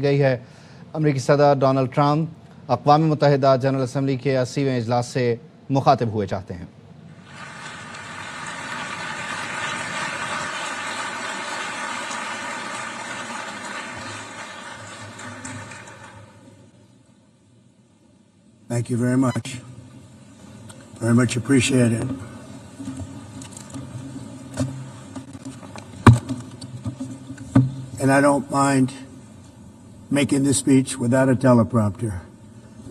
गई है। अमेरिकी सदर डोनाल्ड ट्रंप अक़वाम मुत्तहिदा जनरल असम्बली के 80वें इजलास से मुखातिब हुए चाहते हैं। Thank you very much. Very much appreciate it. And I don't mind making this speech without a teleprompter,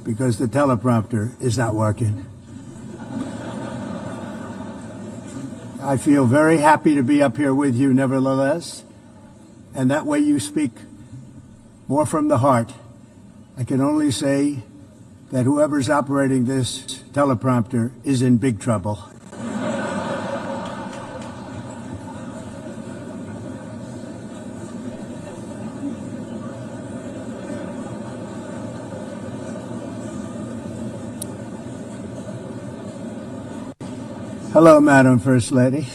because the teleprompter is not working. I feel very happy to be up here with you nevertheless, and that way you speak more from the heart. I can only say that whoever's operating this teleprompter is in big trouble. Hello, Madam First Lady.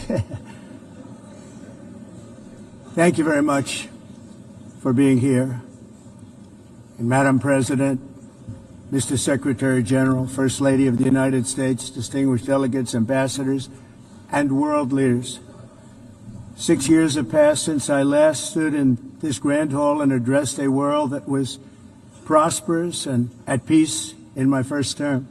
Thank you very much for being here. And Madam President, Mr. Secretary General, First Lady of the United States, distinguished delegates, ambassadors, and world leaders. 6 years have passed since I last stood in this grand hall and addressed a world that was prosperous and at peace in my first term.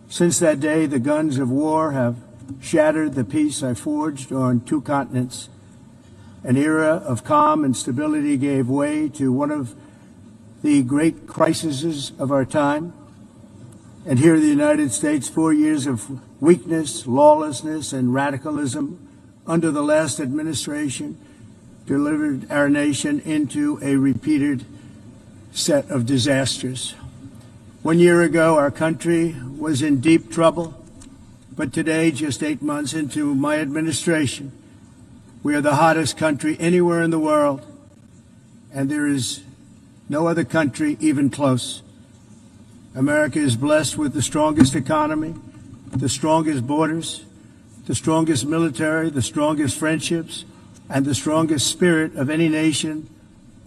Since that day, the guns of war have shattered the peace I forged on 2 continents. An era of calm and stability gave way to one of the great crises of our time. And here in the United States, 4 years of weakness, lawlessness, and radicalism under the last administration delivered our nation into a repeated set of disasters. 1 year ago, our country was in deep trouble, but today, just 8 months into my administration, we are the hottest country anywhere in the world, and there is no other country even close. America is blessed with the strongest economy, the strongest borders, the strongest military, the strongest friendships, and the strongest spirit of any nation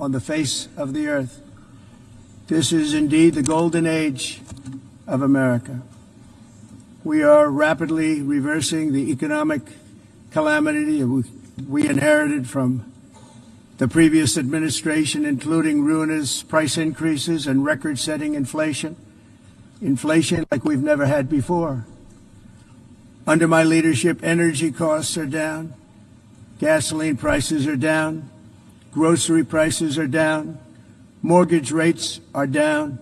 on the face of the earth. This is indeed the golden age of America. We are rapidly reversing the economic calamity we inherited from the previous administration, including ruinous price increases and record-setting inflation like we've never had before. Under my leadership, energy costs are down, gasoline prices are down, grocery prices are down, mortgage rates are down,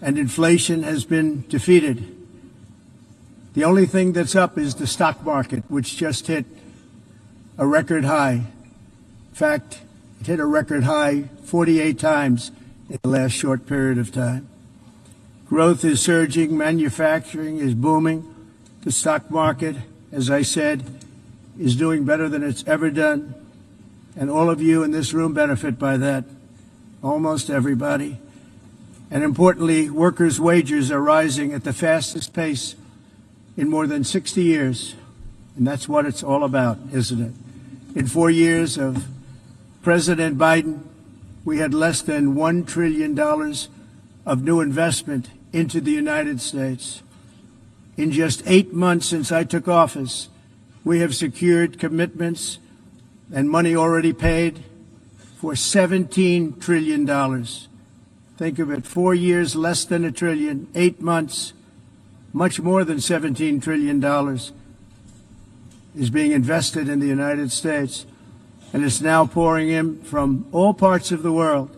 and inflation has been defeated. The only thing that's up is the stock market, which just hit a record high. In fact, it hit a record high 48 times in the last short period of time. Growth is surging, manufacturing is booming. The stock market, as I said, is doing better than it's ever done. And all of you in this room benefit by that. Almost everybody. And importantly, workers' wages are rising at the fastest pace in more than 60 years. And that's what it's all about, isn't it? In 4 years of President Biden, we had less than $1 trillion of new investment into the United States. In just 8 months since I took office, we have secured commitments and money already paid for $17 trillion. Think of it, 4 years, less than $1 trillion, 8 months, much more than $17 trillion is being invested in the United States, and it's now pouring in from all parts of the world.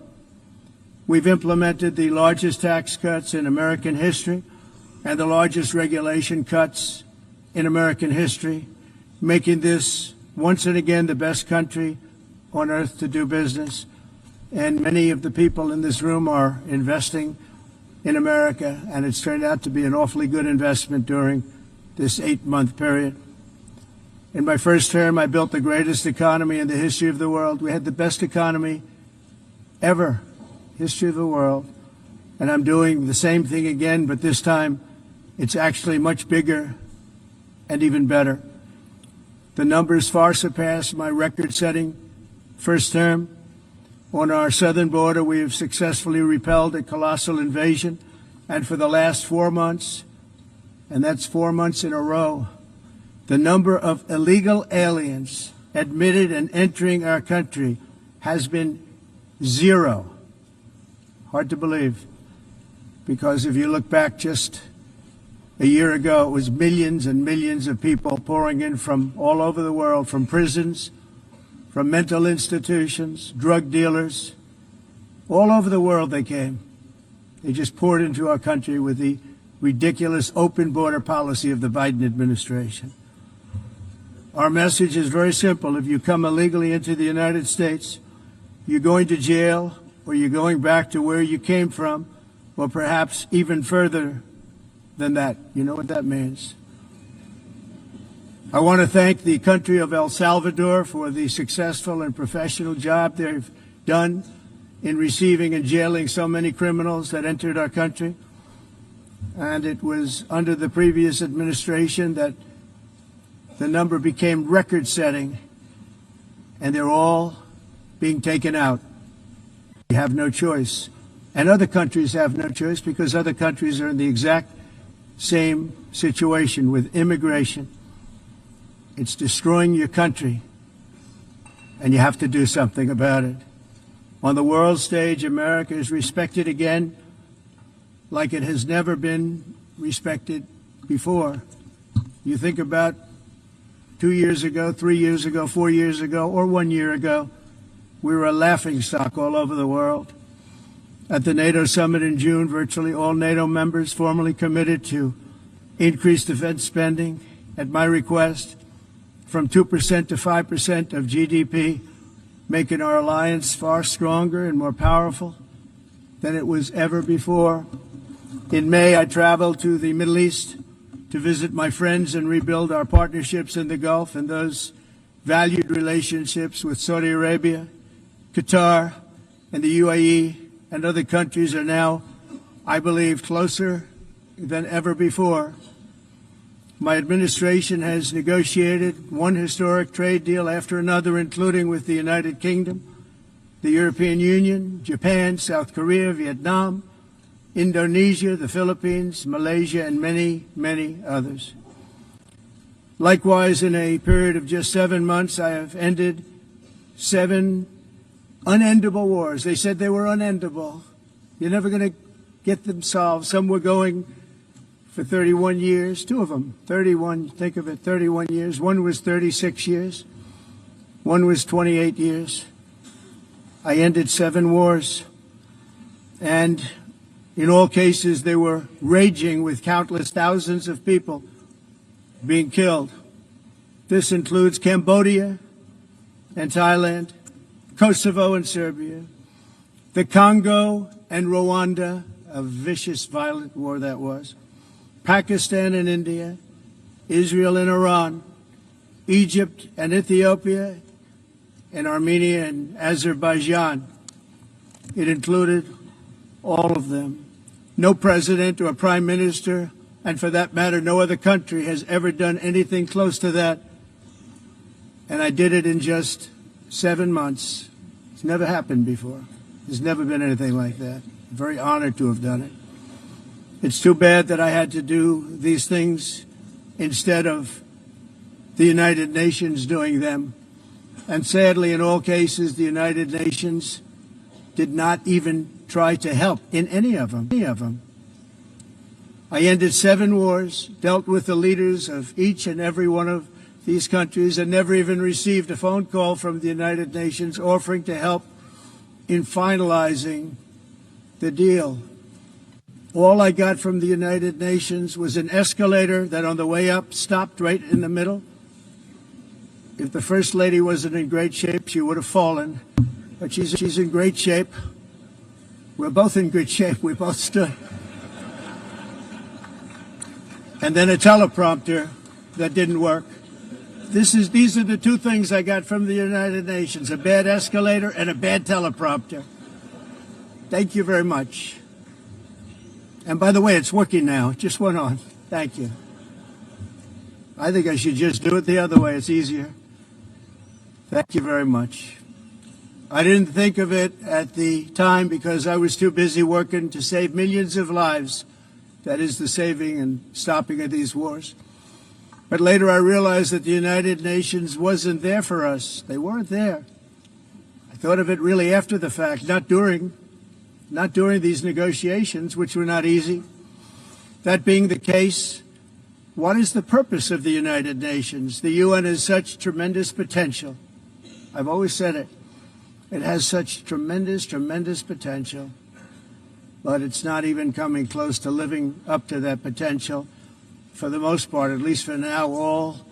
We've implemented the largest tax cuts in American history and the largest regulation cuts in American history, making this once and again the best country on earth to do business. And many of the people in this room are investing in America, and it's turned out to be an awfully good investment during this 8-month period. In my first term, I built the greatest economy in the history of the world. We had the best economy ever, history of the world. And I'm doing the same thing again, but this time it's actually much bigger and even better. The numbers far surpass my record-setting first term. On our southern border, we have successfully repelled a colossal invasion, and for the last 4 months, and that's 4 months in a row, the number of illegal aliens admitted and entering our country has been 0. Hard to believe, because if you look back just a year ago, it was millions and millions of people pouring in from all over the world, from prisons, from mental institutions, drug dealers. All over the world they came. They just poured into our country with the ridiculous open border policy of the Biden administration. Our message is very simple. If you come illegally into the United States, you're going to jail, or you're going back to where you came from, or perhaps even further than that. You know what that means. I want to thank the country of El Salvador for the successful and professional job they've done in receiving and jailing so many criminals that entered our country. And it was under the previous administration that the number became record-setting, and they're all being taken out. We have no choice. And other countries have no choice, because other countries are in the exact same situation with immigration. It's destroying your country, and you have to do something about it. On the world stage, America is respected again like it has never been respected before. You think about 2 years ago, 3 years ago, 4 years ago, or 1 year ago, we were a laughingstock all over the world. At the NATO summit in June, virtually all NATO members formally committed to increase defense spending at my request from 2% to 5% of GDP, making our alliance far stronger and more powerful than it was ever before. In May, I traveled to the Middle East to visit my friends and rebuild our partnerships in the Gulf, and those valued relationships with Saudi Arabia, Qatar, and the UAE and other countries are now, I believe, closer than ever before. My administration has negotiated one historic trade deal after another, including with the United Kingdom, the European Union, Japan, South Korea, Vietnam, Indonesia, the Philippines, Malaysia, and many, many others. Likewise, in a period of just 7 months, I have ended 7 unendable wars. They said they were unendable. You're never going to get them solved. Some were going for 31 years, 2 of them, 31, think of it, 31 years. One was 36 years. One was 28 years. I ended 7 wars. And in all cases, they were raging with countless thousands of people being killed. This includes Cambodia and Thailand, Kosovo and Serbia, the Congo and Rwanda, a vicious, violent war that was, Pakistan and India, Israel and Iran, Egypt and Ethiopia, and Armenia and Azerbaijan. It included all of them. No president or prime minister, and for that matter, no other country has ever done anything close to that. And I did it in just 7 months. It's never happened before. There's never been anything like that. I'm very honored to have done it. It's too bad that I had to do these things instead of the United Nations doing them. And sadly, in all cases, the United Nations did not even try to help in any of them. I ended 7 wars, dealt with the leaders of each and every one of these countries, and never even received a phone call from the United Nations offering to help in finalizing the deal. All I got from the United Nations was an escalator that on the way up stopped right in the middle. If the First Lady wasn't in great shape, she would have fallen. But she's in great shape. We're both in good shape. We both stood. And then a teleprompter that didn't work. These are the 2 things I got from the United Nations, a bad escalator and a bad teleprompter. Thank you very much. And by the way, it's working now. It just went on. Thank you. I think I should just do it the other way. It's easier. Thank you very much. I didn't think of it at the time because I was too busy working to save millions of lives. That is the saving and stopping of these wars. But later I realized that the United Nations wasn't there for us. They weren't there. I thought of it really after the fact, not during these negotiations, which were not easy. That being the case, what is the purpose of the United Nations? The UN has such tremendous potential. I've always said it. It has such tremendous, tremendous potential, but it's not even coming close to living up to that potential. For the most part, at least for now, all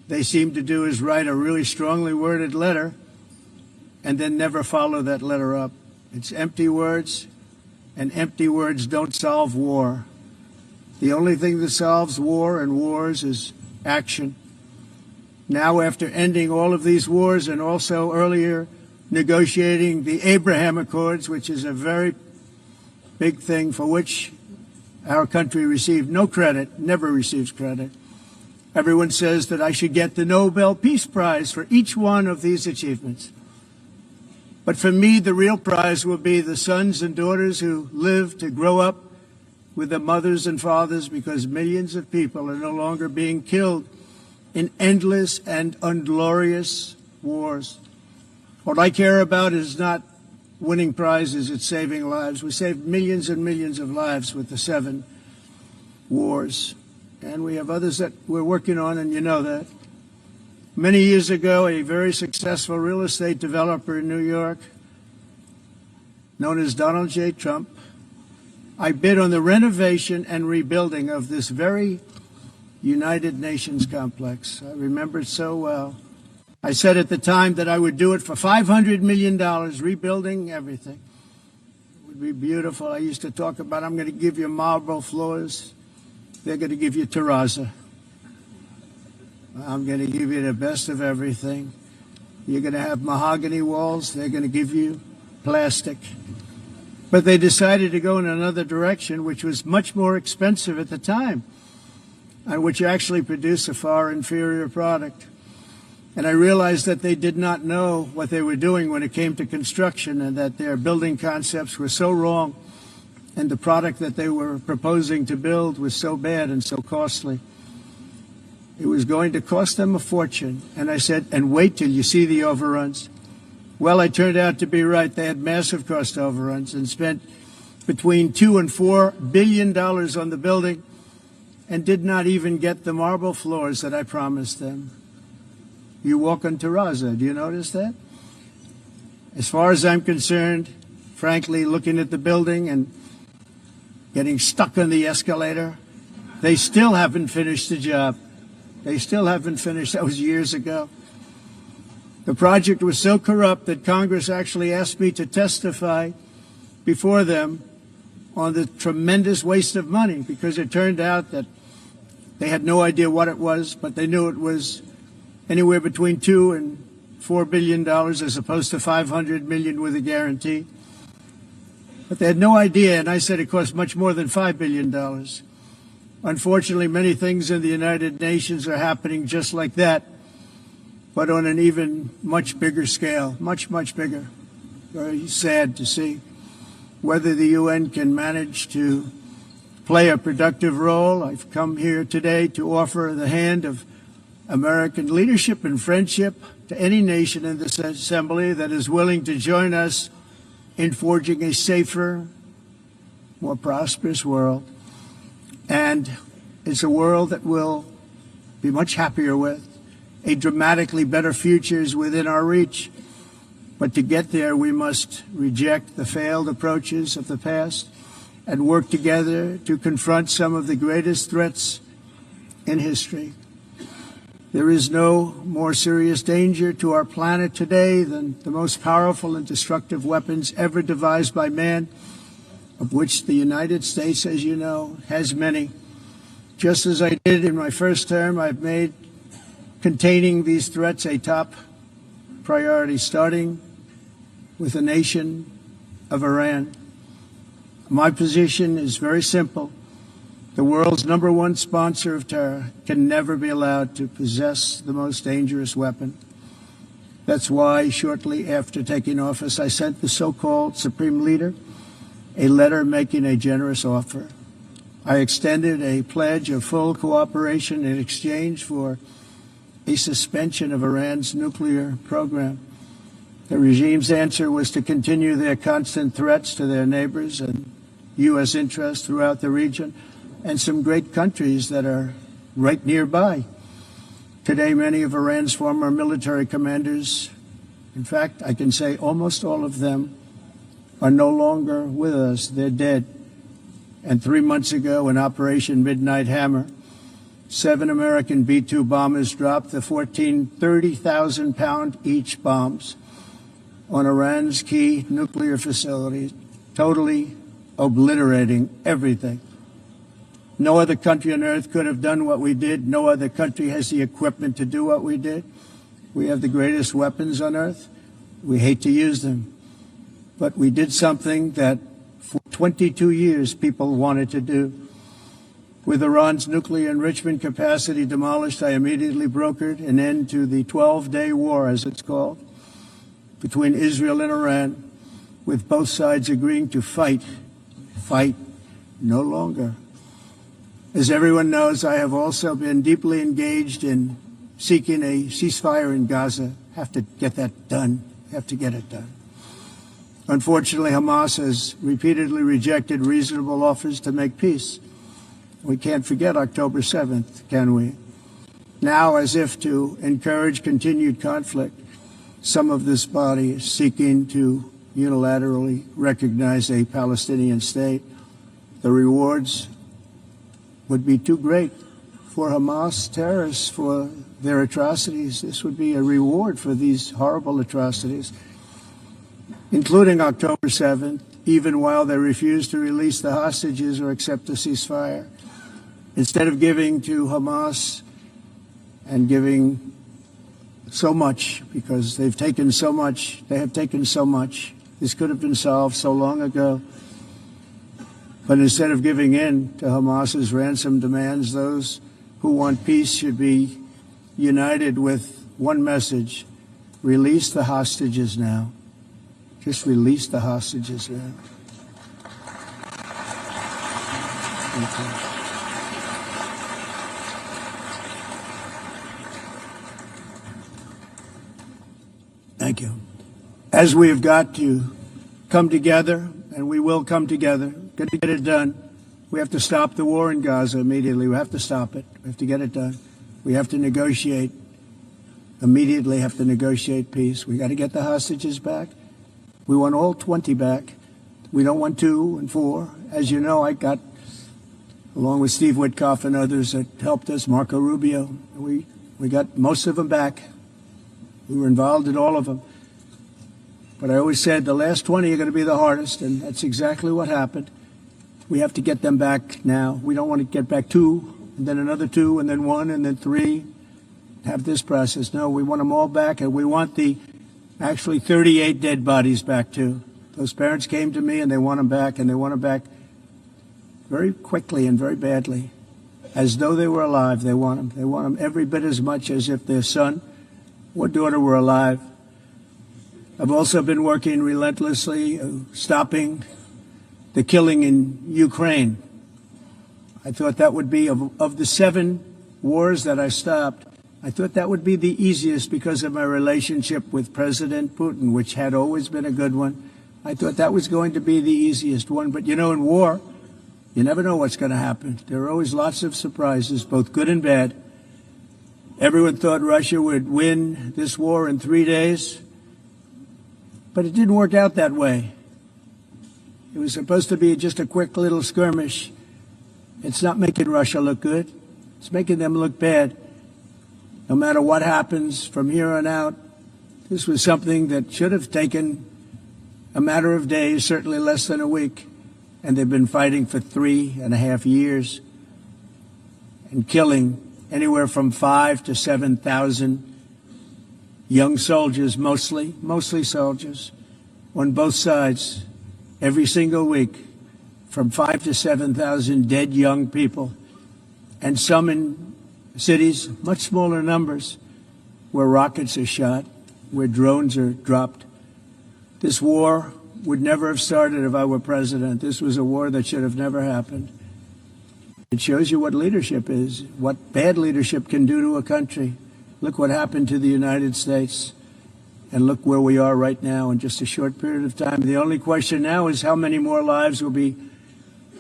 they seem to do is write a really strongly worded letter and then never follow that letter up. It's empty words, and empty words don't solve war. The only thing that solves war and wars is action. Now, after ending all of these wars and also earlier negotiating the Abraham Accords, which is a very big thing for which our country received no credit, never receives credit. Everyone says that I should get the Nobel Peace Prize for each one of these achievements. But for me, the real prize will be the sons and daughters who live to grow up with their mothers and fathers, because millions of people are no longer being killed in endless and unglorious wars. What I care about is not winning prizes, it's saving lives. We saved millions and millions of lives with the 7 wars. And we have others that we're working on, and you know that. Many years ago, a very successful real estate developer in New York, known as Donald J. Trump, I bid on the renovation and rebuilding of this very United Nations complex. I remember it so well. I said at the time that I would do it for $500 million, rebuilding everything. It would be beautiful. I used to talk about, I'm going to give you marble floors. They're going to give you terrazzo. I'm going to give you the best of everything. You're going to have mahogany walls. They're going to give you plastic. But they decided to go in another direction, which was much more expensive at the time, and which actually produced a far inferior product. And I realized that they did not know what they were doing when it came to construction, and that their building concepts were so wrong, and the product that they were proposing to build was so bad and so costly. It was going to cost them a fortune. And I said, and wait till you see the overruns. Well, I turned out to be right. They had massive cost overruns and spent between $2 and $4 billion on the building and did not even get the marble floors that I promised them. You walk on terrazzo. Do you notice that? As far as I'm concerned, frankly, looking at the building and getting stuck on the escalator, they still haven't finished the job. They still haven't finished. That was years ago. The project was so corrupt that Congress actually asked me to testify before them on the tremendous waste of money, because it turned out that they had no idea what it was, but they knew it was anywhere between $2 and $4 billion as opposed to $500 million with a guarantee. But they had no idea, and I said it cost much more than $5 billion. Unfortunately, many things in the United Nations are happening just like that, but on an even much bigger scale, much, much bigger. Very sad to see. Whether the UN can manage to play a productive role, I've come here today to offer the hand of American leadership and friendship to any nation in this assembly that is willing to join us in forging a safer, more prosperous world. And it's a world that we'll be much happier with. A dramatically better future is within our reach. But to get there, we must reject the failed approaches of the past and work together to confront some of the greatest threats in history. There is no more serious danger to our planet today than the most powerful and destructive weapons ever devised by man, of which the United States, as you know, has many. Just as I did in my first term, I've made containing these threats a top priority, starting with the nation of Iran. My position is very simple. The world's #1 sponsor of terror can never be allowed to possess the most dangerous weapon. That's why, shortly after taking office, I sent the so-called Supreme Leader a letter making a generous offer. I extended a pledge of full cooperation in exchange for a suspension of Iran's nuclear program. The regime's answer was to continue their constant threats to their neighbors and U.S. interests throughout the region and some great countries that are right nearby. Today, many of Iran's former military commanders, in fact, I can say almost all of them, are no longer with us. They're dead. And 3 months ago, in Operation Midnight Hammer, 7 American B-2 bombers dropped the 14 30,000-pound each bombs on Iran's key nuclear facilities, totally obliterating everything. No other country on earth could have done what we did. No other country has the equipment to do what we did. We have the greatest weapons on earth. We hate to use them. But we did something that for 22 years people wanted to do. With Iran's nuclear enrichment capacity demolished, I immediately brokered an end to the 12-day war, as it's called, between Israel and Iran, with both sides agreeing to fight no longer. As everyone knows, I have also been deeply engaged in seeking a ceasefire in Gaza. Have to get that done. Have to get it done. Unfortunately, Hamas has repeatedly rejected reasonable offers to make peace. We can't forget October 7th, can we? Now, as if to encourage continued conflict, some of this body is seeking to unilaterally recognize a Palestinian state. The rewards would be too great for Hamas terrorists for their atrocities. This would be a reward for these horrible atrocities, including October 7th, even while they refuse to release the hostages or accept a ceasefire. Instead of giving to Hamas and giving so much, because they've taken so much, they have taken so much. This could have been solved so long ago. But instead of giving in to Hamas's ransom demands, those who want peace should be united with one message: release the hostages now. Just release the hostages now. Thank you. Thank you. As we have got to come together, and we will come together, got to get it done. We have to stop the war in Gaza immediately. We have to stop it. We have to get it done. We have to negotiate, immediately have to negotiate peace. We got to get the hostages back. We want all 20 back. We don't want 2 and 4. As you know, I got, along with Steve Witkoff and others that helped us, Marco Rubio, we got most of them back. We were involved in all of them. But I always said the last 20 are going to be the hardest, and that's exactly what happened. We have to get them back now. We don't want to get back 2, and then another 2, and then 1, and then 3. Have this process. No, we want them all back, and we want the actually 38 dead bodies back too. Those parents came to me, and they want them back, and they want them back very quickly and very badly. As though they were alive, they want them. They want them every bit as much as if their son or daughter were alive. I've also been working relentlessly, stopping the killing in Ukraine. I thought that would be, of the 7 wars that I stopped, I thought that would be the easiest because of my relationship with President Putin, which had always been a good one. I thought that was going to be the easiest one. But, you know, in war, you never know what's going to happen. There are always lots of surprises, both good and bad. Everyone thought Russia would win this war in 3 days, but it didn't work out that way. It was supposed to be just a quick little skirmish. It's not making Russia look good. It's making them look bad. No matter what happens from here on out, this was something that should have taken a matter of days, certainly less than a week. And they've been fighting for 3.5 years and killing anywhere from 5,000 to 7,000 young soldiers, mostly soldiers, on both sides, every single week, from 5,000 to 7,000 dead young people, and some in cities, much smaller numbers, where rockets are shot. where drones are dropped. This war would never have started if I were president. This was a war that should have never happened. It shows you what leadership is, what bad leadership can do to a country. Look what happened to the United States, and look where we are right now in just a short period of time. The only question now is how many more lives will be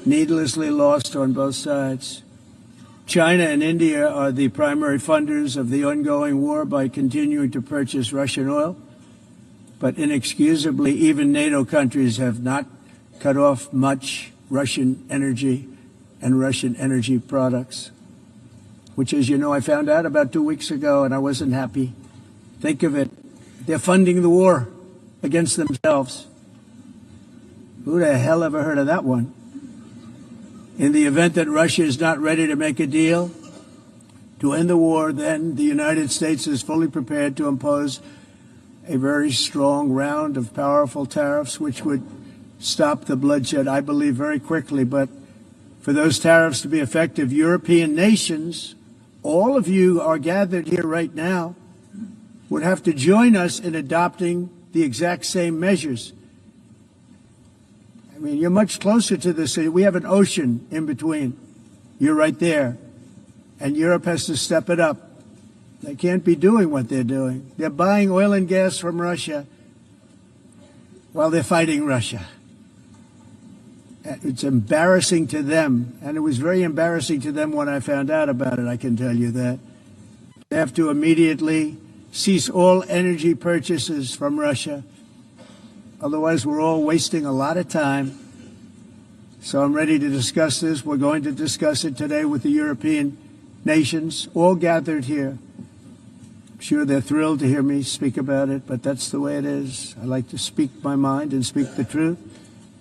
needlessly lost on both sides. China and India are the primary funders of the ongoing war by continuing to purchase Russian oil. But inexcusably, even NATO countries have not cut off much Russian energy and Russian energy products, which, as you know, I found out about 2 weeks ago, and I wasn't happy. Think of it. They're funding the war against themselves. Who the hell ever heard of that one? In the event that Russia is not ready to make a deal to end the war, then the United States is fully prepared to impose a very strong round of powerful tariffs, which would stop the bloodshed, I believe, very quickly. But for those tariffs to be effective, European nations, all of you are gathered here right now, would have to join us in adopting the exact same measures. I mean, you're much closer to this. We have an ocean in between. You're right there. And Europe has to step it up. They can't be doing what they're doing. They're buying oil and gas from Russia while they're fighting Russia. It's embarrassing to them, and it was very embarrassing to them when I found out about it, I can tell you that. They have to immediately cease all energy purchases from Russia. Otherwise, we're all wasting a lot of time. So I'm ready to discuss this. We're going to discuss it today with the European nations, all gathered here. I'm sure they're thrilled to hear me speak about it, but that's the way it is. I like to speak my mind and speak the truth.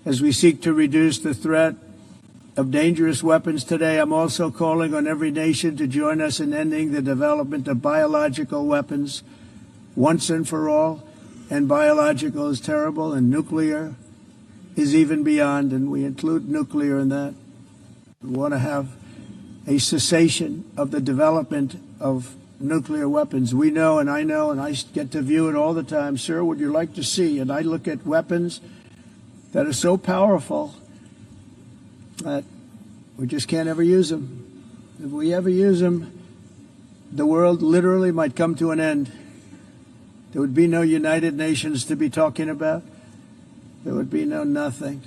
As we seek to reduce the threat of dangerous weapons today, I'm also calling on every nation to join us in ending the development of biological weapons once and for all. And biological is terrible, and nuclear is even beyond, and we include nuclear in that. We want to have a cessation of the development of nuclear weapons. We know, and I get to view it all the time. Sir, would you like to see? And I look at weapons that are so powerful that we just can't ever use them. If we ever use them, the world literally might come to an end. There would be no United Nations to be talking about. There would be no nothing.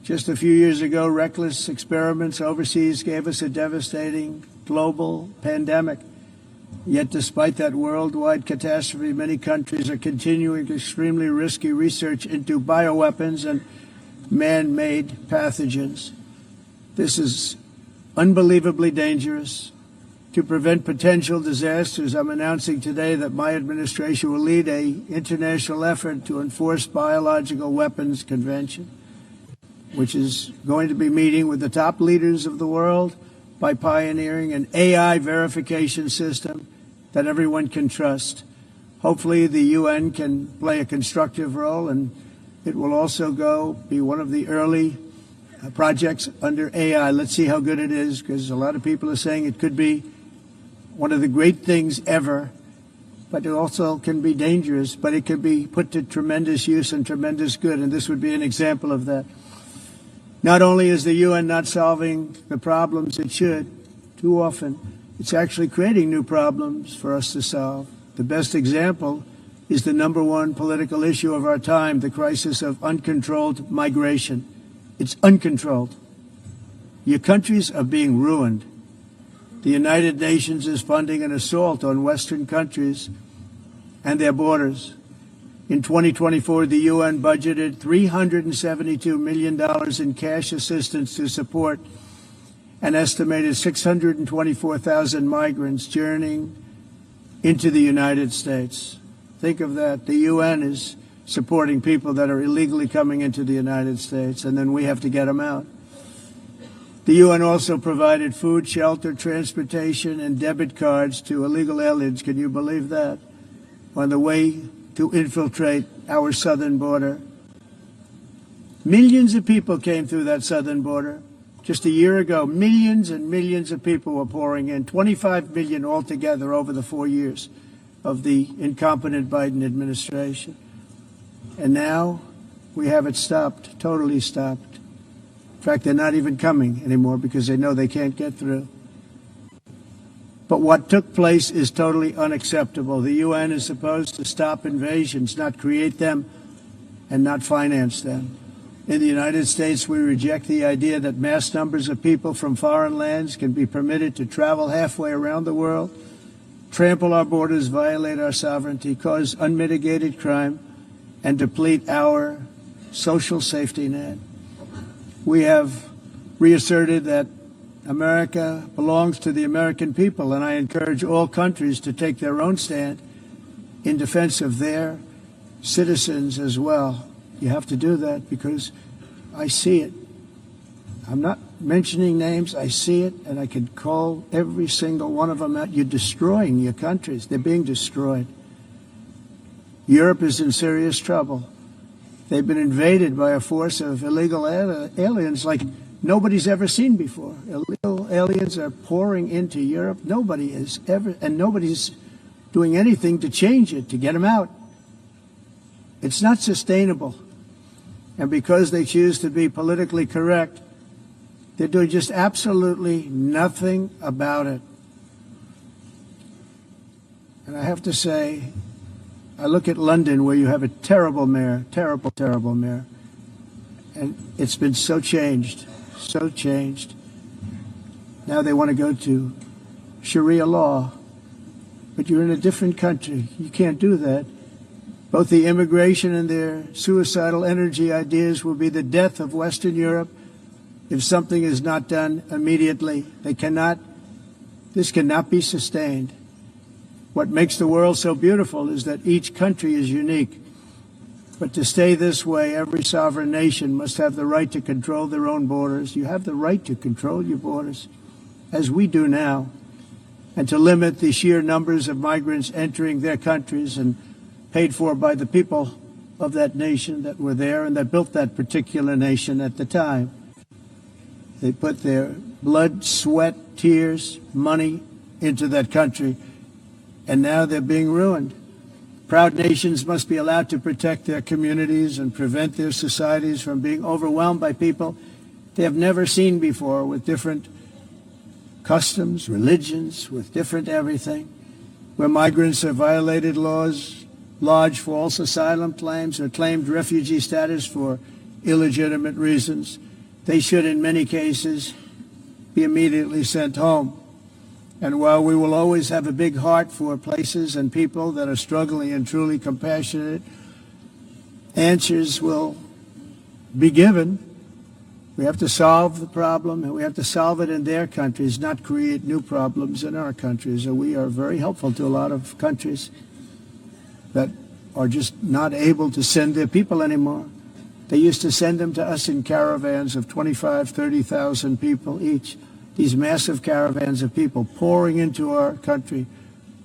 Just a few years ago, reckless experiments overseas gave us a devastating global pandemic. Yet despite that worldwide catastrophe, many countries are continuing extremely risky research into bioweapons and man-made pathogens. This is unbelievably dangerous. To prevent potential disasters, I'm announcing today that my administration will lead an international effort to enforce biological weapons convention, which is going to be meeting with the top leaders of the world by pioneering an AI verification system that everyone can trust. Hopefully the UN can play a constructive role, and it will also be one of the early projects under AI. Let's see how good it is, because a lot of people are saying it could be one of the great things ever, but it also can be dangerous, but it can be put to tremendous use and tremendous good, and this would be an example of that. Not only is the UN not solving the problems it should, too often, it's actually creating new problems for us to solve. The best example is the number one political issue of our time, the crisis of uncontrolled migration. It's uncontrolled. Your countries are being ruined. The United Nations is funding an assault on Western countries and their borders. In 2024, the UN budgeted $372 million in cash assistance to support an estimated 624,000 migrants journeying into the United States. Think of that. The UN is supporting people that are illegally coming into the United States, and then we have to get them out. The UN also provided food, shelter, transportation, and debit cards to illegal aliens. Can you believe that? On the way to infiltrate our southern border. Millions of people came through that southern border. Just a year ago, millions and millions of people were pouring in, 25 million altogether over the 4 years of the incompetent Biden administration. And now we have it stopped, totally stopped. In fact, they're not even coming anymore because they know they can't get through. But what took place is totally unacceptable. The UN is supposed to stop invasions, not create them and not finance them. In the United States, we reject the idea that mass numbers of people from foreign lands can be permitted to travel halfway around the world, trample our borders, violate our sovereignty, cause unmitigated crime, and deplete our social safety net. We have reasserted that America belongs to the American people, and I encourage all countries to take their own stand in defense of their citizens as well. You have to do that because I see it. I'm not mentioning names. I see it, and I can call every single one of them out. You're destroying your countries. They're being destroyed. Europe is in serious trouble. They've been invaded by a force of illegal aliens like nobody's ever seen before. Illegal aliens are pouring into Europe. Nobody is ever, and nobody's doing anything to change it, to get them out. It's not sustainable. And because they choose to be politically correct, they're doing just absolutely nothing about it. And I have to say, I look at London, where you have a terrible mayor, terrible, terrible mayor. And it's been so changed, so changed. Now they want to go to Sharia law. But you're in a different country. You can't do that. Both the immigration and their suicidal energy ideas will be the death of Western Europe if something is not done immediately. This cannot be sustained. What makes the world so beautiful is that each country is unique. But to stay this way, every sovereign nation must have the right to control their own borders. You have the right to control your borders, as we do now, and to limit the sheer numbers of migrants entering their countries and paid for by the people of that nation that were there and that built that particular nation at the time. They put their blood, sweat, tears, money into that country, and now they're being ruined. Proud nations must be allowed to protect their communities and prevent their societies from being overwhelmed by people they have never seen before, with different customs, religions, with different everything, where migrants have violated laws, lodged false asylum claims, or claimed refugee status for illegitimate reasons. They should, in many cases, be immediately sent home. And while we will always have a big heart for places and people that are struggling and truly compassionate, answers will be given. We have to solve the problem, and we have to solve it in their countries, not create new problems in our countries. And we are very helpful to a lot of countries that are just not able to send their people anymore. They used to send them to us in caravans of 25,000, 30,000 people each. These massive caravans of people pouring into our country,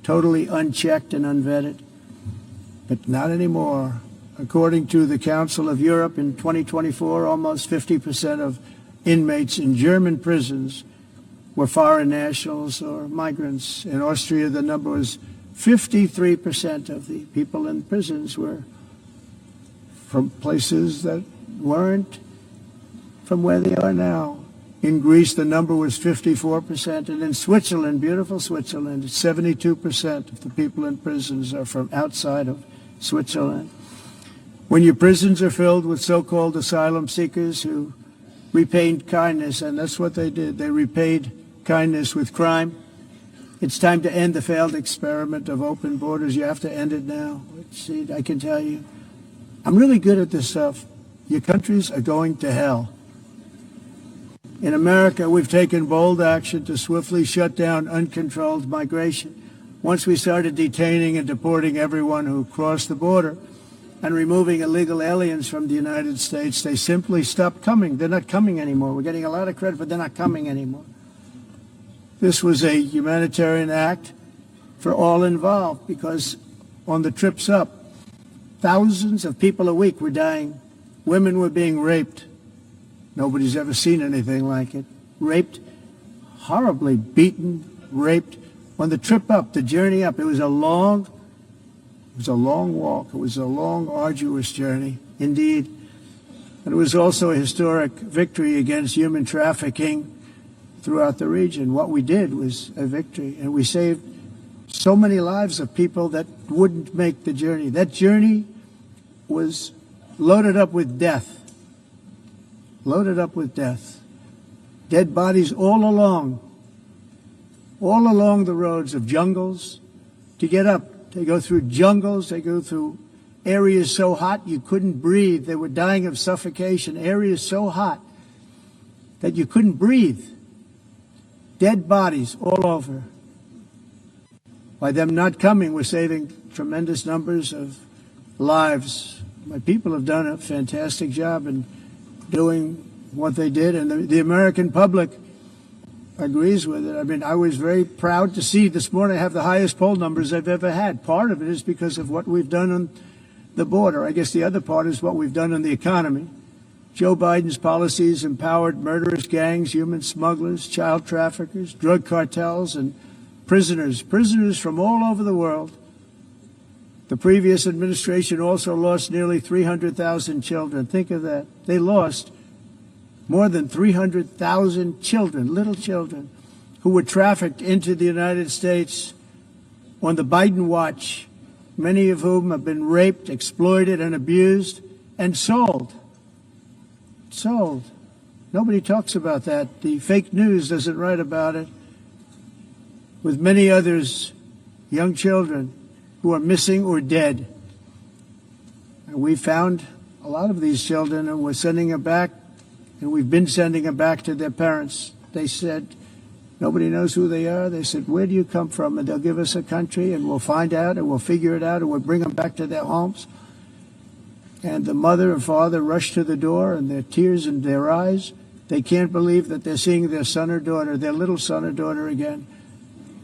totally unchecked and unvetted. But not anymore. According to the Council of Europe, in 2024, almost 50% of inmates in German prisons were foreign nationals or migrants. In Austria, the number was 53% of the people in prisons were from places that weren't from where they are now. In Greece, the number was 54%, and in Switzerland, beautiful Switzerland, 72% of the people in prisons are from outside of Switzerland. When your prisons are filled with so-called asylum seekers who repaid kindness, and that's what they did, they repaid kindness with crime, it's time to end the failed experiment of open borders. You have to end it now. See, I can tell you, I'm really good at this stuff. Your countries are going to hell. In America, we've taken bold action to swiftly shut down uncontrolled migration. Once we started detaining and deporting everyone who crossed the border and removing illegal aliens from the United States, they simply stopped coming. They're not coming anymore. We're getting a lot of credit, but they're not coming anymore. This was a humanitarian act for all involved, because on the trips up, thousands of people a week were dying. Women were being raped. Nobody's ever seen anything like it. Raped, horribly beaten, raped. On the trip up, the journey up, it was a long, It was a long walk. It was a long, arduous journey, indeed. And it was also a historic victory against human trafficking throughout the region. What we did was a victory, and we saved so many lives of people that wouldn't make the journey. That journey was loaded up with death. Loaded up with death. Dead bodies all along the roads of jungles to get up. They go through jungles, they go through areas so hot you couldn't breathe. They were dying of suffocation, areas so hot that you couldn't breathe. Dead bodies all over. By them not coming, we're saving tremendous numbers of lives. My people have done a fantastic job in doing what they did, and the American public agrees with it. I mean, I was very proud to see this morning I have the highest poll numbers I've ever had. Part of it is because of what we've done on the border. I guess the other part is what we've done on the economy. Joe Biden's policies empowered murderous gangs, human smugglers, child traffickers, drug cartels, and prisoners from all over the world. The previous administration also lost nearly 300,000 children. Think of that. They lost more than 300,000 children, little children, who were trafficked into the United States on the Biden watch, many of whom have been raped, exploited, and abused, and sold. Sold. Nobody talks about that. The fake news doesn't write about it. With many others, young children who are missing or dead. And we found a lot of these children, and we're sending them back, and we've been sending them back to their parents. They said, nobody knows who they are. They said, where do you come from? And they'll give us a country, and we'll find out, and we'll figure it out, and we'll bring them back to their homes. And the mother and father rush to the door, and their tears in their eyes. They can't believe that they're seeing their son or daughter, their little son or daughter again.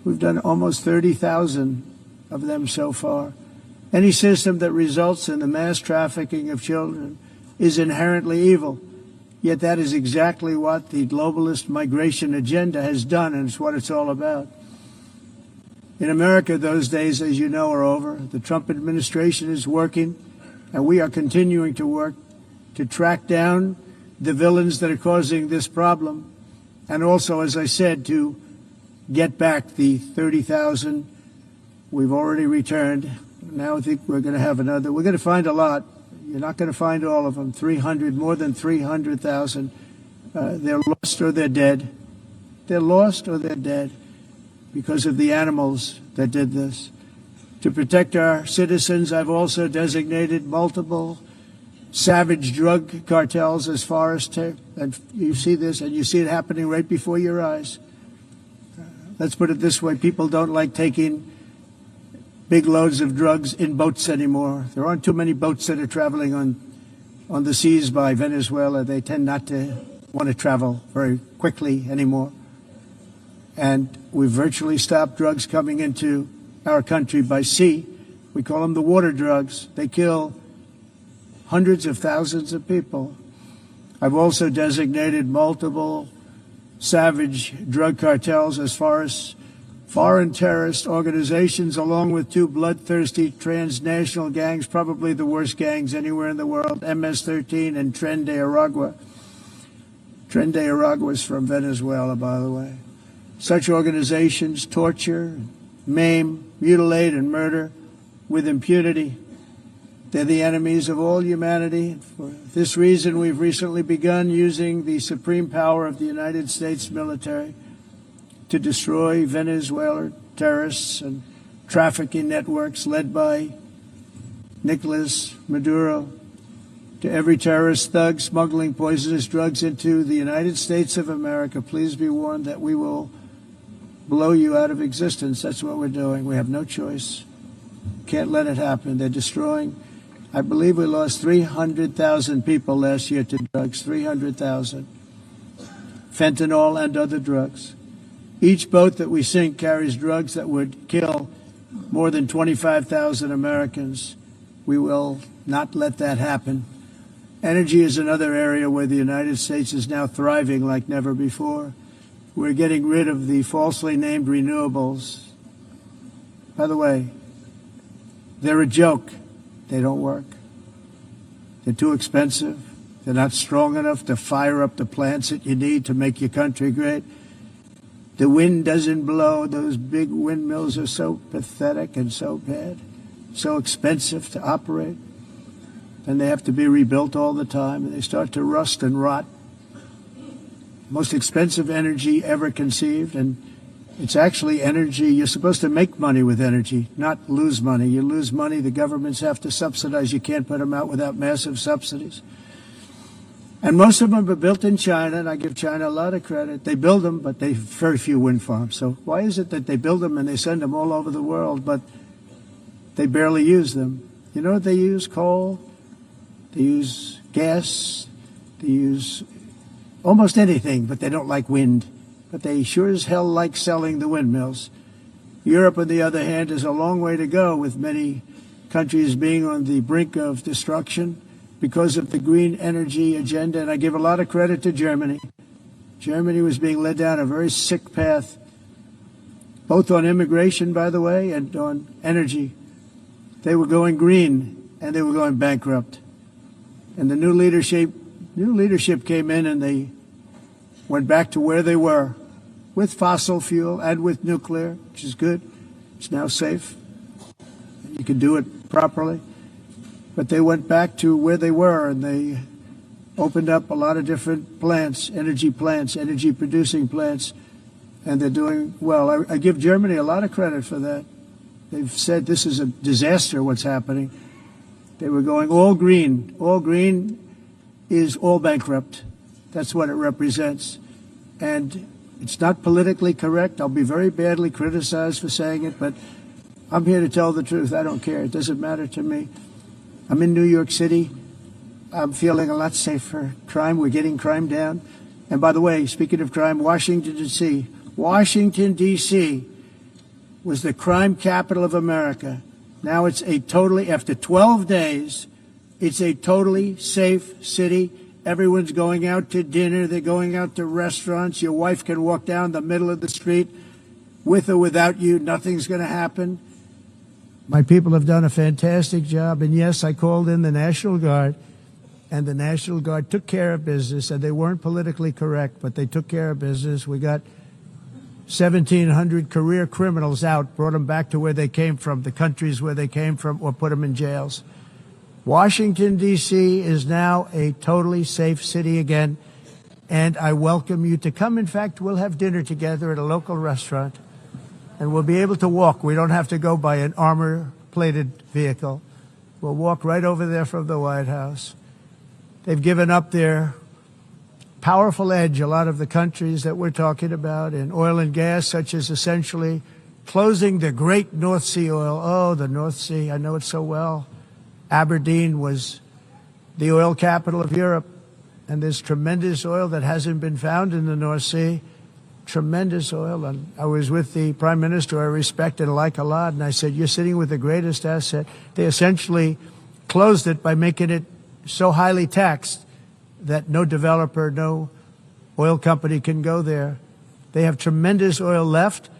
We've done almost 30,000 of them so far. Any system that results in the mass trafficking of children is inherently evil. Yet that is exactly what the globalist migration agenda has done, and it's what it's all about. In America, those days, as you know, are over. The Trump administration is working, and we are continuing to work to track down the villains that are causing this problem, and also, as I said, to get back the 30,000 we've already returned. Now I think we're going to have another. We're going to find a lot. You're not going to find all of them. 300, more than 300,000. They're lost or they're dead. They're lost or they're dead because of the animals that did this. To protect our citizens, I've also designated multiple savage drug cartels as far as and you see this, and you see it happening right before your eyes. Let's put it this way. People don't like taking big loads of drugs in boats anymore. There aren't too many boats that are traveling on the seas by Venezuela. They tend not to want to travel very quickly anymore. And we've virtually stopped drugs coming into our country by sea. We call them the water drugs. They kill hundreds of thousands of people. I've also designated multiple savage drug cartels as far as foreign terrorist organizations, along with two bloodthirsty transnational gangs, probably the worst gangs anywhere in the world, MS-13 and Tren de Aragua. Tren de Aragua is from Venezuela, by the way. Such organizations torture, maim, mutilate, and murder with impunity. They're the enemies of all humanity. For this reason, we've recently begun using the supreme power of the United States military to destroy Venezuelan terrorists and trafficking networks led by Nicolas Maduro. To every terrorist thug smuggling poisonous drugs into the United States of America, please be warned that we will blow you out of existence. That's what we're doing. We have no choice. Can't let it happen. They're destroying. I believe we lost 300,000 people last year to drugs, 300,000. Fentanyl and other drugs. Each boat that we sink carries drugs that would kill more than 25,000 Americans. We will not let that happen. Energy is another area where the United States is now thriving like never before. We're getting rid of the falsely named renewables. By the way, They're a joke. They don't work. They're too expensive. They're not strong enough to fire up the plants that you need to make your country great. The wind doesn't blow. Those big windmills are so pathetic and so bad, so expensive to operate. And they have to be rebuilt all the time, and they start to rust and rot. Most expensive energy ever conceived, and it's actually energy. You're supposed to make money with energy, not lose money. You lose money, the governments have to subsidize. You can't put them out without massive subsidies. And most of them are built in China, and I give China a lot of credit. They build them, but they have very few wind farms. So why is it that they build them and they send them all over the world, but they barely use them? You know what they use? Coal. They use gas. They use almost anything, but they don't like wind. But they sure as hell like selling the windmills. Europe, on the other hand, is a long way to go, with many countries being on the brink of destruction because of the green energy agenda. And I give a lot of credit to Germany. Germany was being led down a very sick path, both on immigration, by the way, and on energy. They were going green, and they were going bankrupt. And the new leadership came in, and they went back to where they were, with fossil fuel and with nuclear, which is good. It's now safe. You can do it properly. But they went back to where they were, and they opened up a lot of different plants, energy producing plants, and they're doing well. I give Germany a lot of credit for that. They've said this is a disaster, what's happening. They were going all green. All green is all bankrupt. That's what it represents. And it's not politically correct. I'll be very badly criticized for saying it, but I'm here to tell the truth. I don't care. It doesn't matter to me. I'm in New York City. I'm feeling a lot safer. Crime, we're getting crime down. And by the way, speaking of crime, Washington, D.C. was the crime capital of America. Now it's after 12 days, it's a totally safe city. Everyone's going out to dinner. They're going out to restaurants. Your wife can walk down the middle of the street with or without you. Nothing's going to happen. My people have done a fantastic job. And yes, I called in the National Guard, and the National Guard took care of business, and they weren't politically correct, but they took care of business. We got 1,700 career criminals out, brought them back to where they came from, the countries where they came from, or put them in jails. Washington, D.C. is now a totally safe city again, and I welcome you to come. In fact, we'll have dinner together at a local restaurant, and we'll be able to walk. We don't have to go by an armor-plated vehicle. We'll walk right over there from the White House. They've given up their powerful edge, a lot of the countries that we're talking about, in oil and gas, such as essentially closing the great North Sea oil. Oh, the North Sea, I know it so well. Aberdeen was the oil capital of Europe, and there's tremendous oil that hasn't been found in the North Sea. Tremendous oil. And I was with the Prime Minister I respect and like a lot, and I said, you're sitting with the greatest asset. They essentially closed it by making it so highly taxed that no developer, no oil company can go there. They have tremendous oil left,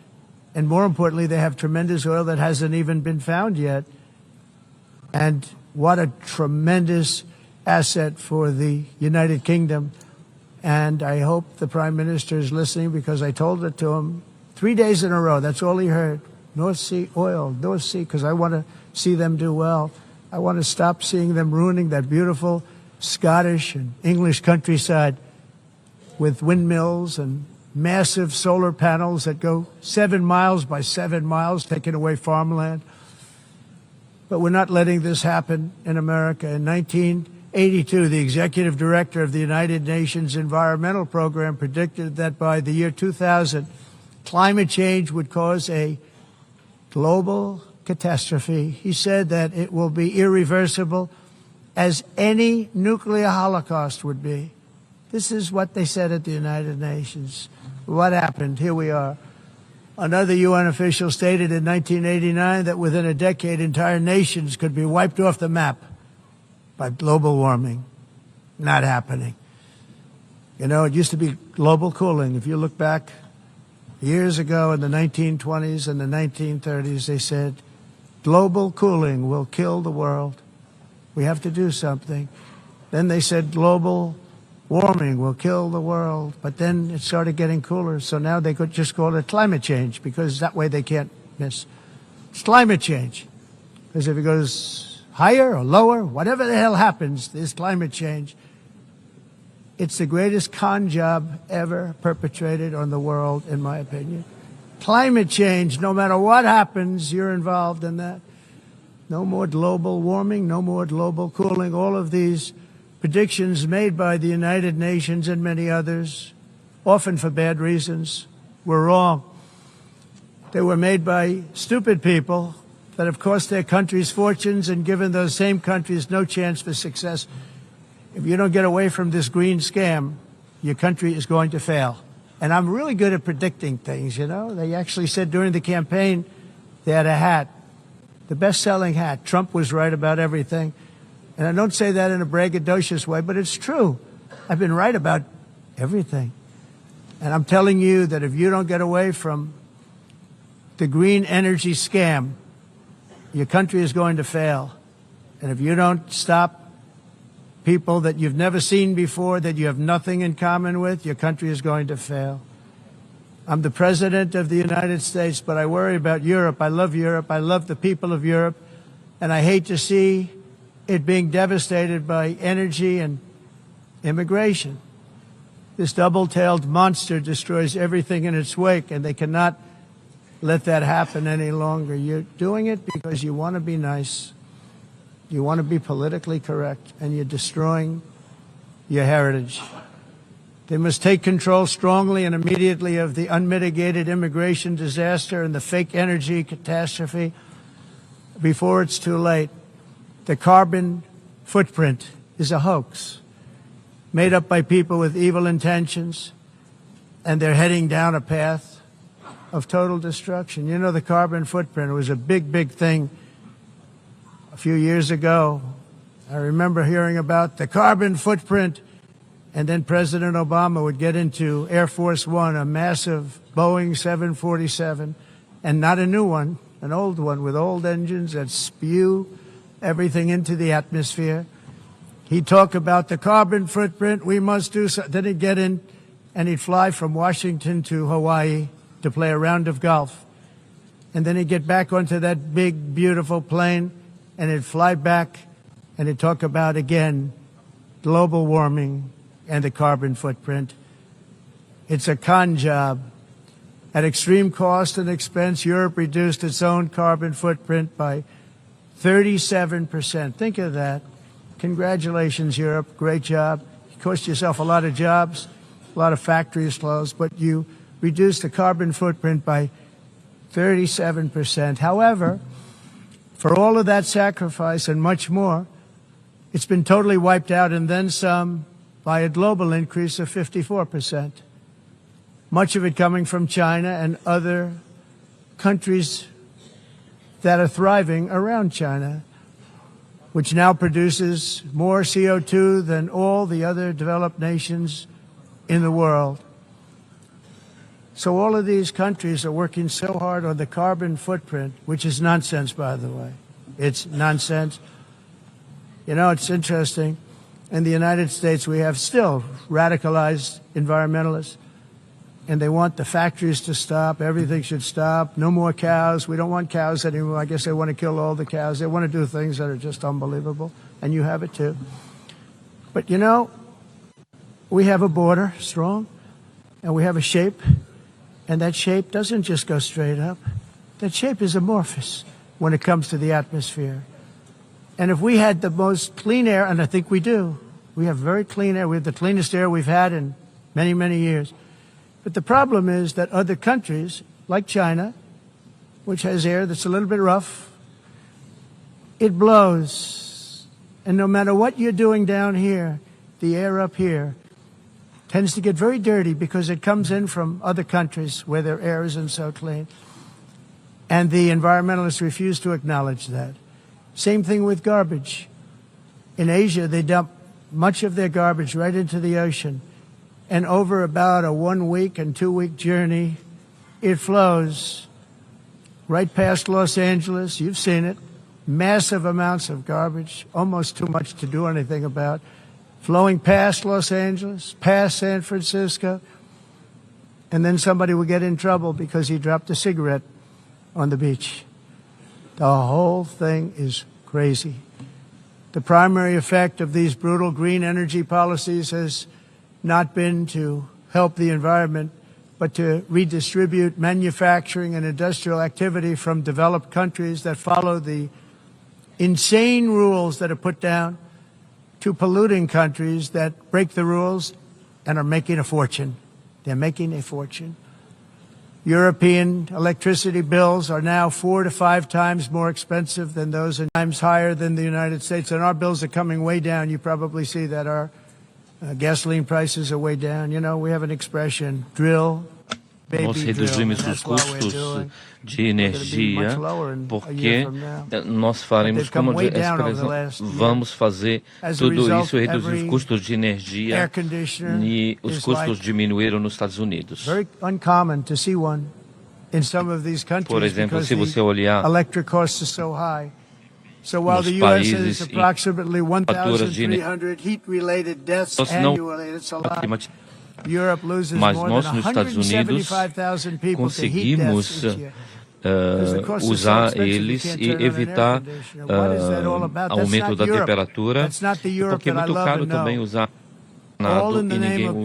and more importantly, they have tremendous oil that hasn't even been found yet. And what a tremendous asset for the United Kingdom. And I hope the Prime Minister is listening, because I told it to him 3 days in a row. That's all he heard. North Sea oil, North Sea, because I want to see them do well. I want to stop seeing them ruining that beautiful Scottish and English countryside with windmills and massive solar panels that go 7 miles by 7 miles, taking away farmland. But we're not letting this happen in America. In 1982, the executive director of the United Nations Environmental Program predicted that by the year 2000, climate change would cause a global catastrophe. He said that it will be irreversible, as any nuclear holocaust would be. This is what they said at the United Nations. What happened? Here we are. Another UN official stated in 1989 that within a decade, entire nations could be wiped off the map by global warming. Not happening. You know, it used to be global cooling. If you look back years ago in the 1920s and the 1930s, they said global cooling will kill the world. We have to do something. Then they said global warming will kill the world, but then it started getting cooler, so now they could just call it climate change, because that way they can't miss. It's climate change, because if it goes higher or lower, whatever the hell happens, there's climate change. It's the greatest con job ever perpetrated on the world, in my opinion. Climate change, no matter what happens, you're involved in that. No more global warming, no more global cooling. All of these predictions made by the United Nations and many others, often for bad reasons, were wrong. They were made by stupid people that have cost their countries fortunes and given those same countries no chance for success. If you don't get away from this green scam, your country is going to fail. And I'm really good at predicting things, you know. They actually said during the campaign they had a hat, the best-selling hat. Trump was right about everything. And I don't say that in a braggadocious way, but it's true. I've been right about everything. And I'm telling you that if you don't get away from the green energy scam, your country is going to fail. And if you don't stop people that you've never seen before, that you have nothing in common with, your country is going to fail. I'm the President of the United States, but I worry about Europe. I love Europe. I love the people of Europe. And I hate to see it being devastated by energy and immigration. This double-tailed monster destroys everything in its wake, and they cannot let that happen any longer. You're doing it because you want to be nice. You want to be politically correct, and you're destroying your heritage. They must take control strongly and immediately of the unmitigated immigration disaster and the fake energy catastrophe before it's too late. The carbon footprint is a hoax made up by people with evil intentions, and they're heading down a path of total destruction. You know, the carbon footprint, it was a big, big thing a few years ago. I remember hearing about the carbon footprint, and then President Obama would get into Air Force One, a massive Boeing 747, and not a new one, an old one with old engines that spew everything into the atmosphere. He'd talk about the carbon footprint, we must do so. Then he'd get in and he'd fly from Washington to Hawaii to play a round of golf. And then he'd get back onto that big, beautiful plane and he'd fly back and he'd talk about, again, global warming and the carbon footprint. It's a con job. At extreme cost and expense, Europe reduced its own carbon footprint by 37%. Think of that. Congratulations, Europe. Great job. You cost yourself a lot of jobs, a lot of factories closed, but you reduced the carbon footprint by 37%. However, for all of that sacrifice and much more, it's been totally wiped out and then some by a global increase of 54%. Much of it coming from China and other countries that are thriving around China, which now produces more CO2 than all the other developed nations in the world. So all of these countries are working so hard on the carbon footprint, which is nonsense, by the way. It's nonsense. You know, it's interesting. In the United States, we have still radicalized environmentalists, and they want the factories to stop. Everything should stop. No more cows. We don't want cows anymore. I guess they want to kill all the cows. They want to do things that are just unbelievable, and you have it too. But, you know, we have a border, strong, and we have a shape, and that shape doesn't just go straight up. That shape is amorphous when it comes to the atmosphere. And if we had the most clean air, and I think we do, we have very clean air. We have the cleanest air we've had in many, many years. But the problem is that other countries, like China, which has air that's a little bit rough, it blows. And no matter what you're doing down here, the air up here tends to get very dirty because it comes in from other countries where their air isn't so clean. And the environmentalists refuse to acknowledge that. Same thing with garbage. In Asia, they dump much of their garbage right into the ocean. And over about a 1 week and 2 week journey, it flows right past Los Angeles. You've seen it. Massive amounts of garbage, almost too much to do anything about, flowing past Los Angeles, past San Francisco, and then somebody would get in trouble because he dropped a cigarette on the beach. The whole thing is crazy. The primary effect of these brutal green energy policies has not been to help the environment, but to redistribute manufacturing and industrial activity from developed countries that follow the insane rules that are put down to polluting countries that break the rules and are making a fortune. They're making a fortune. European electricity bills are now 4 to 5 times more expensive than those, and times higher than the United States. And our bills are coming way down. You probably see that our gasoline prices are way down. You know, we have an expression, drill, Nós reduzimos os custos de energia porque nós faremos, como a expressão, vamos fazer tudo isso e reduzir os custos de energia e os custos diminuíram nos Estados Unidos. Por exemplo, se você olhar nos países e faturas de mas nós nos Estados Unidos conseguimos usar eles e evitar aumento da temperatura, porque é muito caro também usar nada e ninguém usa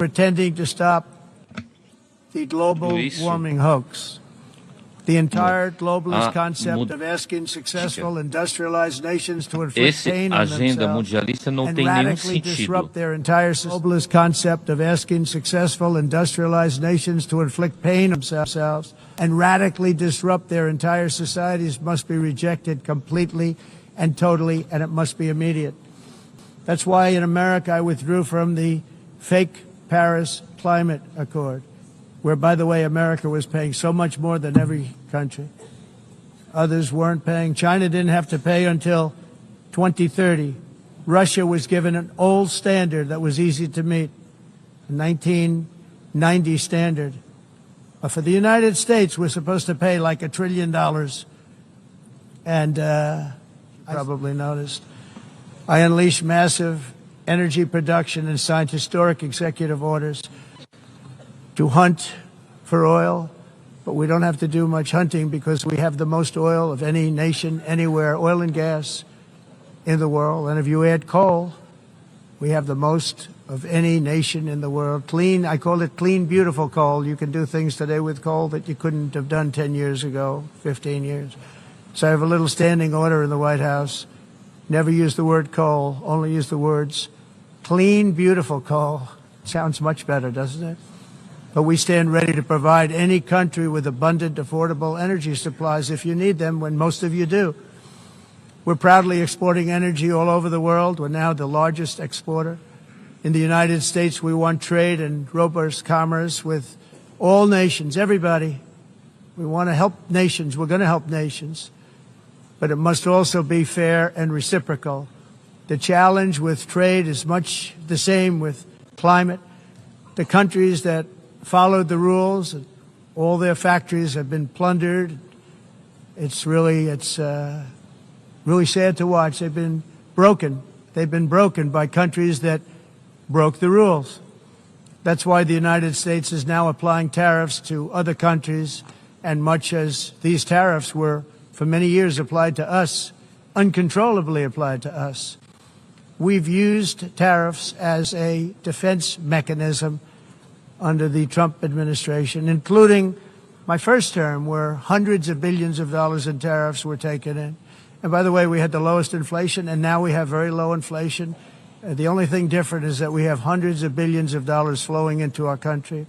isso. The entire globalist concept of asking successful industrialized nations to inflict pain on themselves and radically disrupt their entire globalist concept of asking successful industrialized nations to inflict pain on themselves and radically disrupt their entire societies must be rejected completely and totally, and it must be immediate. That's why in America I withdrew from the fake Paris Climate Accord, where, by the way, America was paying so much more than every country. Others weren't paying. China didn't have to pay until 2030. Russia was given an old standard that was easy to meet, a 1990 standard. But for the United States, we're supposed to pay like $1 trillion. And probably noticed, I unleashed massive energy production and signed historic executive orders to hunt for oil, but we don't have to do much hunting because we have the most oil of any nation anywhere, oil and gas in the world. And if you add coal, we have the most of any nation in the world. Clean, I call it clean, beautiful coal. You can do things today with coal that you couldn't have done 10 years ago, 15 years. So I have a little standing order in the White House. Never use the word coal, only use the words clean, beautiful coal. Sounds much better, doesn't it? But we stand ready to provide any country with abundant, affordable energy supplies if you need them, when most of you do. We're proudly exporting energy all over the world. We're now the largest exporter. In the United States, we want trade and robust commerce with all nations, everybody. We want to help nations. We're going to help nations. But it must also be fair and reciprocal. The challenge with trade is much the same with climate. The countries that followed the rules, all their factories have been plundered. It's really sad to watch. They've been broken. They've been broken by countries that broke the rules. That's why the United States is now applying tariffs to other countries, and much as these tariffs were for many years applied to us, uncontrollably applied to us. We've used tariffs as a defense mechanism under the Trump administration, including my first term, where hundreds of billions of dollars in tariffs were taken in. And by the way, we had the lowest inflation, and now we have very low inflation. The only thing different is that we have hundreds of billions of dollars flowing into our country.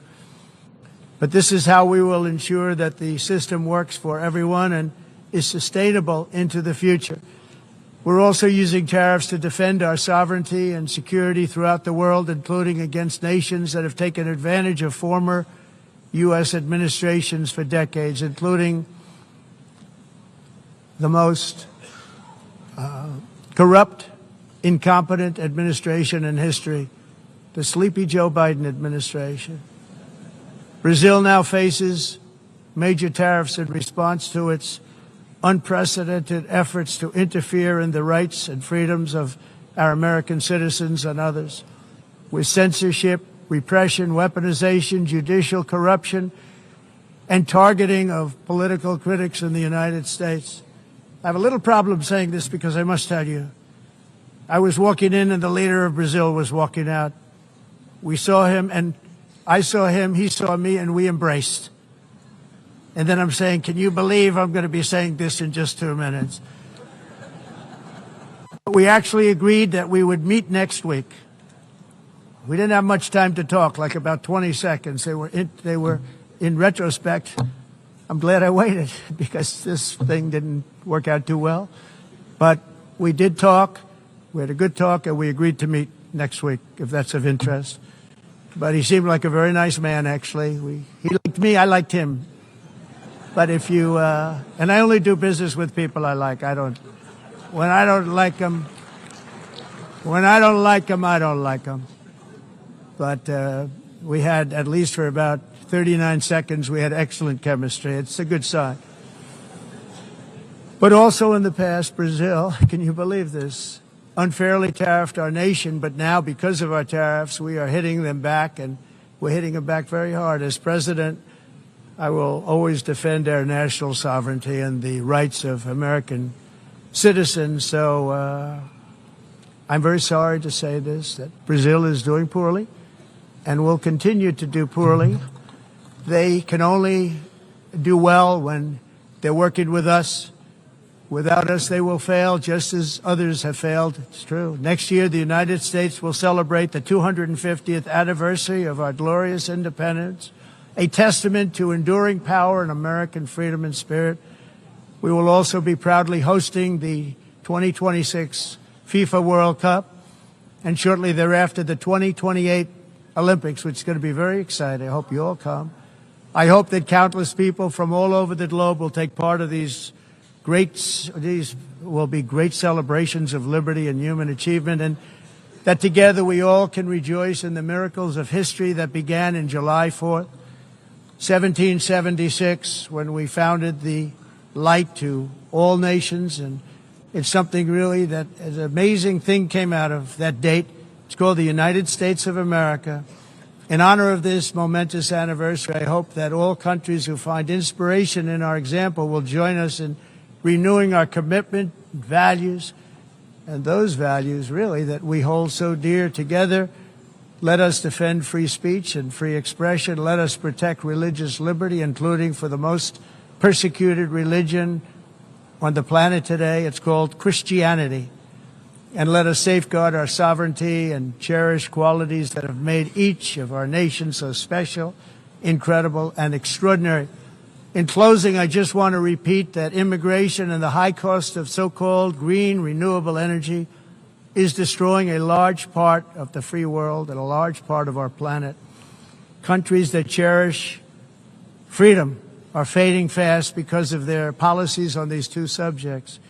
But this is how we will ensure that the system works for everyone and is sustainable into the future. We're also using tariffs to defend our sovereignty and security throughout the world, including against nations that have taken advantage of former U.S. administrations for decades, including the most corrupt, incompetent administration in history, the sleepy Joe Biden administration. Brazil now faces major tariffs in response to its unprecedented efforts to interfere in the rights and freedoms of our American citizens and others, with censorship, repression, weaponization, judicial corruption, and targeting of political critics in the United States. I have a little problem saying this because I must tell you, I was walking in and the leader of Brazil was walking out. We saw him and I saw him, he saw me, and we embraced. And then I'm saying, can you believe I'm going to be saying this in just 2 minutes? We actually agreed that we would meet next week. We didn't have much time to talk, like about 20 seconds. They were in retrospect, I'm glad I waited because this thing didn't work out too well. But we did talk. We had a good talk, and we agreed to meet next week, if that's of interest. But he seemed like a very nice man, actually. He liked me, I liked him. But if you, and I only do business with people I like. When I don't like them, I don't like them. But we had, at least for about 39 seconds, we had excellent chemistry. It's a good sign. But also in the past, Brazil, can you believe this, unfairly tariffed our nation, but now because of our tariffs, we are hitting them back, and we're hitting them back very hard. As president, I will always defend our national sovereignty and the rights of American citizens. So I'm very sorry to say this, that Brazil is doing poorly and will continue to do poorly. They can only do well when they're working with us. Without us, they will fail, just as others have failed. It's true. Next year, the United States will celebrate the 250th anniversary of our glorious independence, a testament to enduring power and American freedom and spirit. We will also be proudly hosting the 2026 FIFA World Cup, and shortly thereafter, the 2028 Olympics, which is going to be very exciting. I hope you all come. I hope that countless people from all over the globe will take part of these will be great celebrations of liberty and human achievement, and that together we all can rejoice in the miracles of history that began in July 4th, 1776, when we founded the light to all nations. And it's something really that an amazing thing came out of that date. It's called the United States of America. In honor of this momentous anniversary, I hope that all countries who find inspiration in our example will join us in renewing our commitment, values, and those values really that we hold so dear. Together, let us defend free speech and free expression. Let us protect religious liberty, including for the most persecuted religion on the planet today. It's called Christianity. And let us safeguard our sovereignty and cherish qualities that have made each of our nations so special, incredible, and extraordinary. In closing, I just want to repeat that immigration and the high cost of so-called green renewable energy is destroying a large part of the free world and a large part of our planet. Countries that cherish freedom are fading fast because of their policies on these two subjects.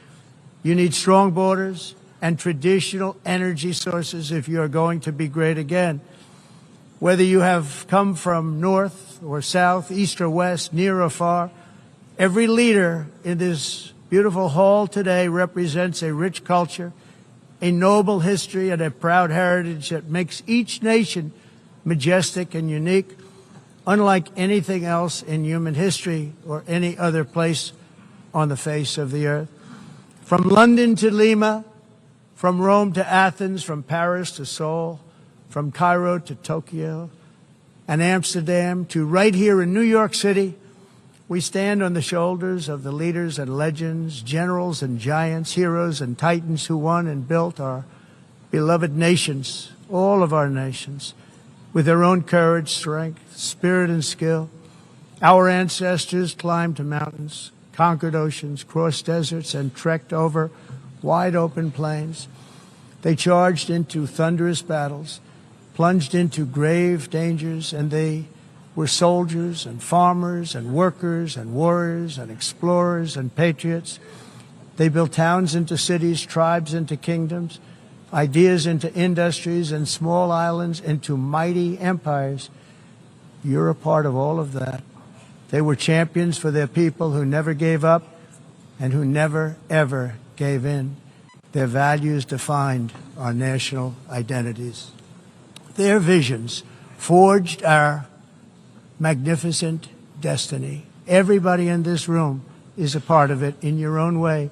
You need strong borders and traditional energy sources if you are going to be great again. Whether you have come from north or south, east or west, near or far, every leader in this beautiful hall today represents a rich culture, a noble history, and a proud heritage that makes each nation majestic and unique, unlike anything else in human history or any other place on the face of the earth. From London to Lima, from Rome to Athens, from Paris to Seoul, from Cairo to Tokyo and Amsterdam to right here in New York City, we stand on the shoulders of the leaders and legends, generals and giants, heroes and titans who won and built our beloved nations, all of our nations, with their own courage, strength, spirit, and skill. Our ancestors climbed mountains, conquered oceans, crossed deserts, and trekked over wide open plains. They charged into thunderous battles, plunged into grave dangers, and they were soldiers and farmers and workers and warriors and explorers and patriots. They built towns into cities, tribes into kingdoms, ideas into industries, and small islands into mighty empires. You're a part of all of that. They were champions for their people who never gave up and who never, ever gave in. Their values defined our national identities. Their visions forged our magnificent destiny. Everybody in this room is a part of it in your own way.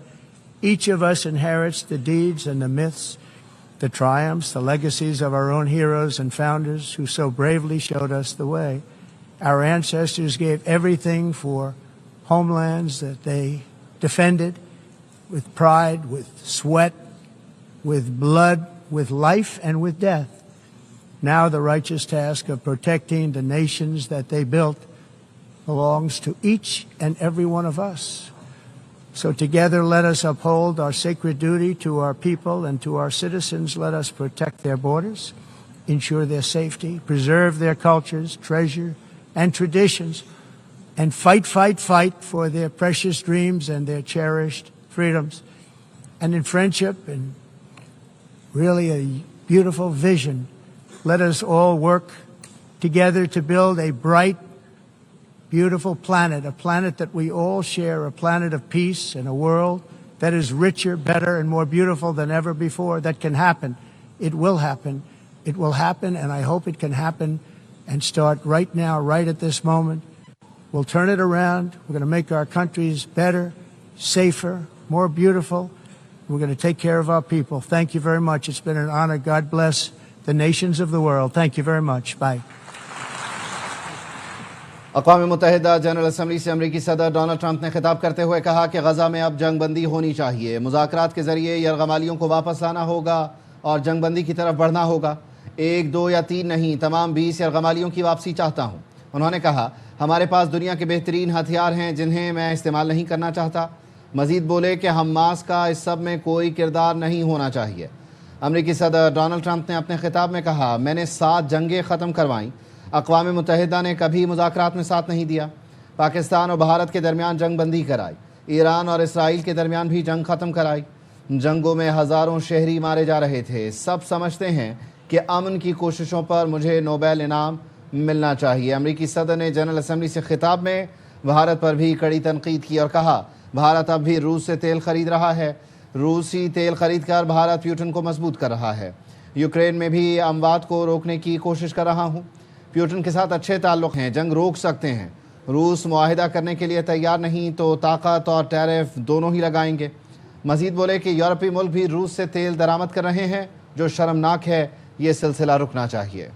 Each of us inherits the deeds and the myths, the triumphs, the legacies of our own heroes and founders who so bravely showed us the way. Our ancestors gave everything for homelands that they defended with pride, with sweat, with blood, with life, and with death. Now the righteous task of protecting the nations that they built belongs to each and every one of us. So together let us uphold our sacred duty to our people and to our citizens. Let us protect their borders, ensure their safety, preserve their cultures, treasure, and traditions, and fight for their precious dreams and their cherished freedoms. And in friendship and really a beautiful vision, let us all work together to build a bright, beautiful planet, a planet that we all share, a planet of peace and a world that is richer, better, and more beautiful than ever before. That can happen. It will happen. It will happen, and I hope it can happen and start right now, right at this moment. We'll turn it around. We're going to make our countries better, safer, more beautiful. We're going to take care of our people. Thank you very much. It's been an honor. God bless the nations of the world. Thank you very much. Bye. अक़वाम मुत्तहिदा general assembly से अमरीकी सदर Donald Trump ने खिताब करते हुए कहा कि गजा में अब जंगबंदी होनी चाहिए, मुज़ाकरात के जरिए यरगमालियों को वापस लाना होगा और जंगबंदी की तरफ बढ़ना होगा। 1, 2 या 3 नहीं, तमाम 20 यरगमालियों की वापसी चाहता हूँ। उन्होंने कहा, हमारे पास दुनिया के बेहतरीन हथियार हैं जिन्हें मैं इस्तेमाल नहीं करना चाहता। मजीद बोले कि हमास का इस सब में कोई किरदार नहीं होना चाहिए। अमरीकी सदर डोनाल्ड ट्रंप ने अपने खिताब में कहा, मैंने 7 जंगें ख़त्म करवाईं। अक़वाम मुत्तहिदा ने कभी मुज़ाकरात में साथ नहीं दिया। पाकिस्तान और भारत के दरमियान जंग बंदी कराई, ईरान और इसराइल के दरमियान भी जंग ख़त्म कराई। जंगों में हज़ारों शहरी मारे जा रहे थे। सब समझते हैं कि अमन की कोशिशों पर मुझे नोबेल इनाम मिलना चाहिए। अमरीकी सदर ने जनरल असम्बली से खिताब में भारत पर भी कड़ी तनकीद की और कहा, भारत अब भी रूस से तेल खरीद रहा है। रूसी तेल खरीद कर भारत प्यूटन को मजबूत कर रहा है। यूक्रेन में भी अमवात को रोकने की कोशिश कर रहा हूँ। प्यूटन के साथ अच्छे ताल्लुक़ हैं, जंग रोक सकते हैं। रूस मुआहिदा करने के लिए तैयार नहीं तो ताकत और टैरिफ दोनों ही लगाएंगे। मजीद बोले कि यूरोपीय मुल्क भी रूस से तेल दरामद कर रहे हैं, जो शर्मनाक है। ये सिलसिला रुकना चाहिए।